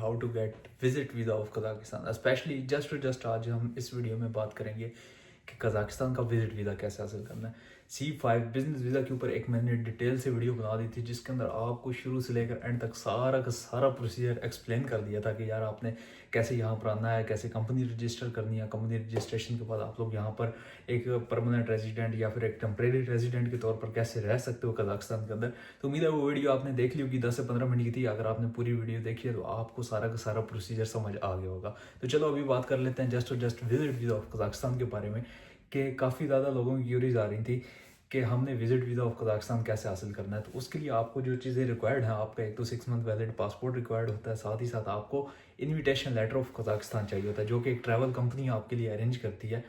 How to get visit visa of Kazakhstan. Specially just आज हम इस वीडियो में बात करेंगे कि कज़ाकिस्तान का विजिट वीज़ा कैसे हासिल करना है। C5 बिजनेस वीज़ा के ऊपर एक मैंने डिटेल से वीडियो बना दी थी जिसके अंदर आपको शुरू से लेकर एंड तक सारा का सारा प्रोसीजर एक्सप्लेन कर दिया था कि यार आपने कैसे यहाँ पर आना है, कैसे कंपनी रजिस्टर करनी है, कंपनी रजिस्ट्रेशन के बाद आप लोग यहाँ पर एक परमानेंट रेजिडेंट या फिर एक टेम्परेरी रेजिडेंट के तौर पर कैसे रह सकते हो कज़ाकिस्तान के अंदर। तो उम्मीद है वो वीडियो आपने देख ली होगी, 10 से 15 मिनट की थी। अगर आपने पूरी वीडियो देखी है तो आपको सारा का सारा प्रोसीजर समझ आ गया होगा। तो चलो अभी बात कर लेते हैं just visit visa of Kazakhstan के बारे में, कि काफ़ी ज़्यादा लोगों की क्यूरीज आ रही थी कि हमने विजिट वीज़ा ऑफ कज़ाकिस्तान कैसे हासिल करना है। तो उसके लिए आपको जो चीज़ें रिक्वायर्ड हैं, आपका एक तो 6 मंथ वैलिड पासपोर्ट रिक्वायर्ड होता है, साथ ही साथ आपको इनविटेशन लेटर ऑफ कज़ाकिस्तान चाहिए होता है, जो कि एक ट्रैवल कंपनी आपके लिए अरेंज करती है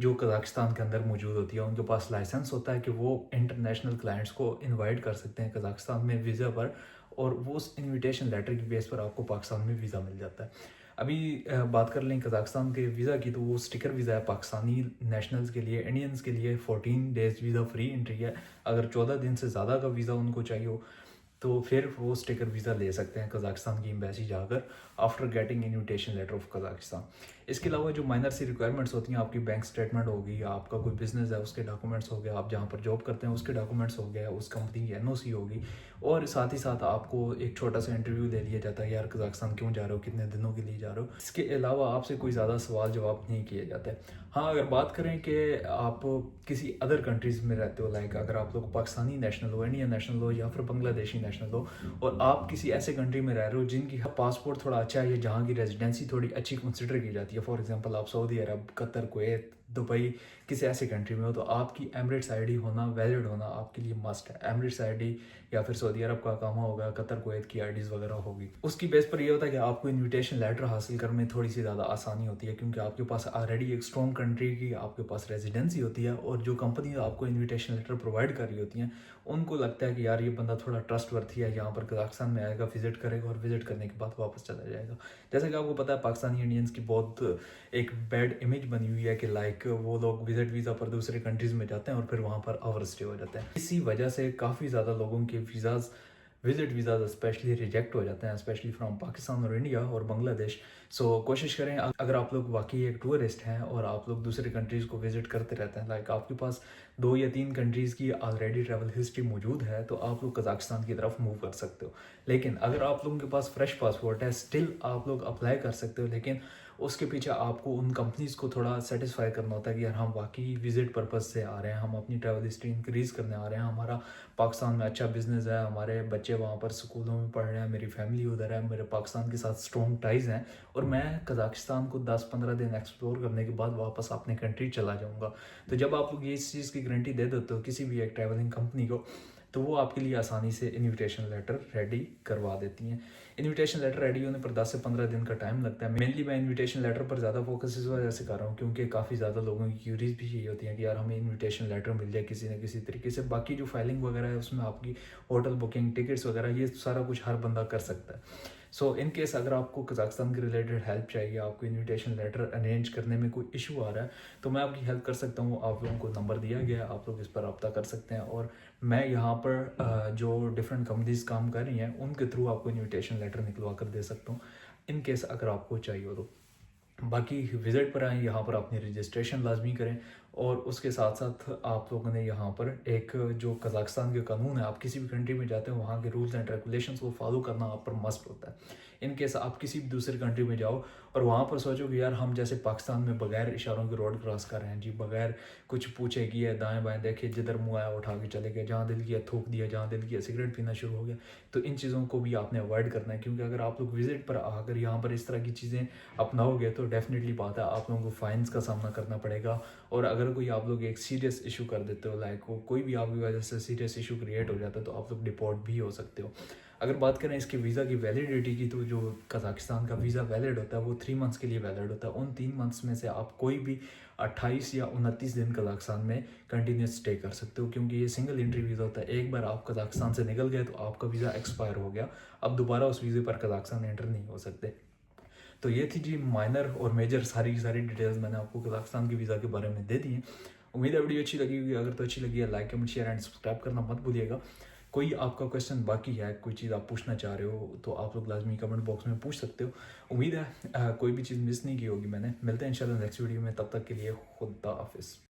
जो कज़ाकिस्तान के अंदर मौजूद होती है। उनके पास लाइसेंस होता है कि वो इंटरनेशनल क्लाइंट्स को इनवाइट कर सकते हैं कज़ाकिस्तान में वीज़ा पर, और वो उस इनविटेशन लेटर की बेस पर आपको पाकिस्तान में वीज़ा मिल जाता है। अभी बात कर लें कज़ाकिस्तान के वीज़ा की, तो वो स्टिकर वीज़ा है पाकिस्तानी नेशनल्स के लिए। इंडियंस के लिए 14 डेज़ वीज़ा फ्री एंट्री है। अगर 14 दिन से ज़्यादा का वीज़ा उनको चाहिए हो तो फिर वो स्टिकर वीज़ा ले सकते हैं कज़ाकिस्तान की एम्बेसी जाकर after getting invitation letter of Kazakhstan. इसके अलावा जो माइनर सी रिक्वायरमेंट्स होती हैं, आपकी बैंक स्टेटमेंट होगी, आपका कोई बिजनेस है उसके डॉक्यूमेंट्स हो गए, आप जहाँ पर जॉब करते हैं उसके डॉक्यूमेंट्स हो गए, उस कंपनी की NOC होगी, और साथ ही साथ आपको एक छोटा सा इंटरव्यू ले लिया जाता है, यार कज़ाकिस्तान क्यों जा रहे हो, कितने दिनों के लिए जा रहे हो। इसके अलावा आपसे कोई ज़्यादा सवाल जवाब नहीं किए जाते हैं। हाँ, अगर बात करें कि आप किसी अदर कंट्रीज़ में रहते हो, लाइक अगर आप लोग पाकिस्तानी नेशनल हो, इंडियन नेशनल हो या फिर बांग्लादेशी नेशनल हो, और आप किसी ऐसे कंट्री में रह रहे हो जिनकी पासपोर्ट थोड़ा अच्छा है या जहाँ की रेजिडेंसी थोड़ी अच्छी कंसिडर की जाती है, फॉर एग्जांपल आप सऊदी अरब, कतर, कुवैत, दुबई, किसी ऐसे कंट्री में हो, तो आपकी एमिरेट्स आईडी होना, वैलिड होना आपके लिए मस्ट है। एमिरेट्स आईडी या फिर सऊदी अरब का काम होगा, कतर कुवैत की आईडीज़ वगैरह होगी। उसकी बेस पर ये होता है कि आपको इन्विटेशन लेटर हासिल करने में थोड़ी सी ज़्यादा आसानी होती है, क्योंकि आपके पास ऑलरेडी एक स्ट्रॉन्ग कंट्री की आपके पास रेजिडेंसी होती है, और जो कंपनी आपको इन्विटेशन लेटर प्रोवाइड कर रही होती हैं उनको लगता है कि यार ये बंदा थोड़ा ट्रस्टवर्थी है, यहाँ पर कज़ाकिस्तान में आएगा, विजिट करेगा और विजिट करने के बाद वापस चला जाएगा। जैसे कि आपको पता है पाकिस्तानी इंडियंस की बहुत एक बैड इमेज बनी हुई है कि लाइक वो लोग विजिट वीज़ा पर दूसरे कंट्रीज़ में जाते हैं और फिर वहाँ पर ओवर स्टे हो जाते हैं। इसी वजह से काफ़ी ज़्यादा लोगों के visas, visit visas specially reject हो जाते हैं, स्पेशली फ्रॉम पाकिस्तान और इंडिया और बांग्लादेश। सो कोशिश करें, अगर आप लोग वाकई एक टूरिस्ट हैं और आप लोग दूसरे कंट्रीज़ को विजिट करते रहते हैं, लाइक आपके पास 2 या 3 कंट्रीज़ की ऑलरेडी ट्रैवल हिस्ट्री मौजूद है, तो आप लोग कज़ाकिस्तान की तरफ मूव कर सकते हो। लेकिन अगर आप लोगों के पास फ्रेश पासपोर्ट है, स्टिल आप लोग अप्लाई कर सकते हो, लेकिन उसके पीछे आपको उन कंपनीज़ को थोड़ा सेटिस्फाई करना होता है कि यार हम वाकई विजिट पर्पज़ से आ रहे हैं, हम अपनी ट्रैवल हिस्ट्री इंक्रीज़ करने आ रहे हैं, हमारा पाकिस्तान में अच्छा बिजनेस है, हमारे बच्चे वहाँ पर स्कूलों में पढ़ रहे हैं, मेरी फैमिली उधर है, मेरे पाकिस्तान के साथ स्ट्रॉन्ग टाइज़ हैं, और मैं कज़ाकिस्तान को 10-15 दिन एक्सप्लोर करने के बाद वापस अपने कंट्री चला जाऊँगा। तो जब आप लोग ये इस चीज़ की गारंटी दे देते हो किसी भी एक ट्रैवलिंग कंपनी को, तो वो आपके लिए आसानी से इनविटेशन लेटर रेडी करवा देती हैं। इनविटेशन लेटर रेडी होने पर 10 से 15 दिन का टाइम लगता है। मेनली मैं इनविटेशन लेटर पर ज़्यादा फोकस इस वजह से कर रहा हूँ क्योंकि काफ़ी ज़्यादा लोगों की क्यूरीज भी यही होती हैं कि यार हमें इनविटेशन लेटर मिल जाए किसी न किसी तरीके से। बाकी जो फाइलिंग वगैरह है उसमें आपकी होटल बुकिंग, टिकट्स वगैरह, ये सारा कुछ हर बंदा कर सकता है। सो इन केस अगर आपको कज़ाकिस्तान के रिलेटेड हेल्प चाहिए, आपको इनविटेशन लेटर अरेंज करने में कोई इशू आ रहा है, तो मैं आपकी हेल्प कर सकता हूँ। आप लोगों को नंबर दिया गया है, आप लोग इस पर रब्ता कर सकते हैं, और मैं यहाँ पर जो डिफरेंट कंपनीज काम कर रही हैं उनके थ्रू आपको इनविटेशन लेटर निकलवा कर दे सकता हूँ, इन केस अगर आपको चाहिए हो तो। बाकी विज़िट पर आएँ, यहाँ पर अपनी रजिस्ट्रेशन लाजमी करें, और उसके साथ साथ आप लोगों ने यहाँ पर एक जो कज़ाकिस्तान के कानून है, आप किसी भी कंट्री में जाते हो वहाँ के रूल्स एंड रेगुलेशंस को फॉलो करना आप पर मस्ट होता है। इन केस आप किसी भी दूसरे कंट्री में जाओ और वहाँ पर सोचो कि यार हम जैसे पाकिस्तान में बगैर इशारों के रोड क्रॉस कर रहे हैं जी, बगैर कुछ पूछे किए दाएं बाएं देखे, जिधर मुँह आया उठा के चले गए, जहाँ दिल किया थूक दिया, जहाँ दिल किया सिगरेट पीना शुरू हो गया, तो इन चीज़ों को भी आपने अवॉइड करना है। क्योंकि अगर आप लोग विजिट पर आकर यहाँ पर इस तरह की चीज़ें अपनाओगे तो डेफिनेटली बात है आप लोगों को फाइन्स का सामना करना पड़ेगा। और अगर कोई आप लोग एक सीरियस इशू कर देते हो, लाइक कोई भी आपकी वजह से सीरियस इशू क्रिएट हो जाता है, तो आप लोग डिपोर्ट भी हो सकते हो। अगर बात करें इसके वीज़ा की वैलिडिटी की, तो जो कज़ाकिस्तान का वीज़ा वैलिड होता है वो 3 मंथ्स के लिए वैलिड होता है। उन 3 मंथ्स में से आप कोई भी 28 या 29 दिन कज़ाकिस्तान में कंटिन्यूस स्टे कर सकते हो, क्योंकि ये सिंगल एंट्री वीज़ा होता है। एक बार आप कज़ाकिस्तान से निकल गए तो आपका वीज़ा एक्सपायर हो गया, अब दोबारा उस वीज़े पर कज़ाकिस्तान एंटर नहीं हो सकते। तो ये थी जी माइनर और मेजर सारी डिटेल्स मैंने आपको कज़ाकिस्तान के वीज़ा के बारे में दे दी हैं। उम्मीद है वीडियो अच्छी लगी होगी। अगर तो अच्छी लगी है like comment share and subscribe करना मत भूलिएगा। کوئی آپ کا کویشچن باقی ہے, کوئی چیز آپ پوچھنا چاہ رہے ہو, تو آپ لوگ لازمی کمنٹ باکس میں پوچھ سکتے ہو. امید ہے کوئی بھی چیز مس نہیں کی ہوگی میں نے. ملتے ہیں انشاءاللہ نیکسٹ ویڈیو میں, تب تک کے لیے خدا حافظ.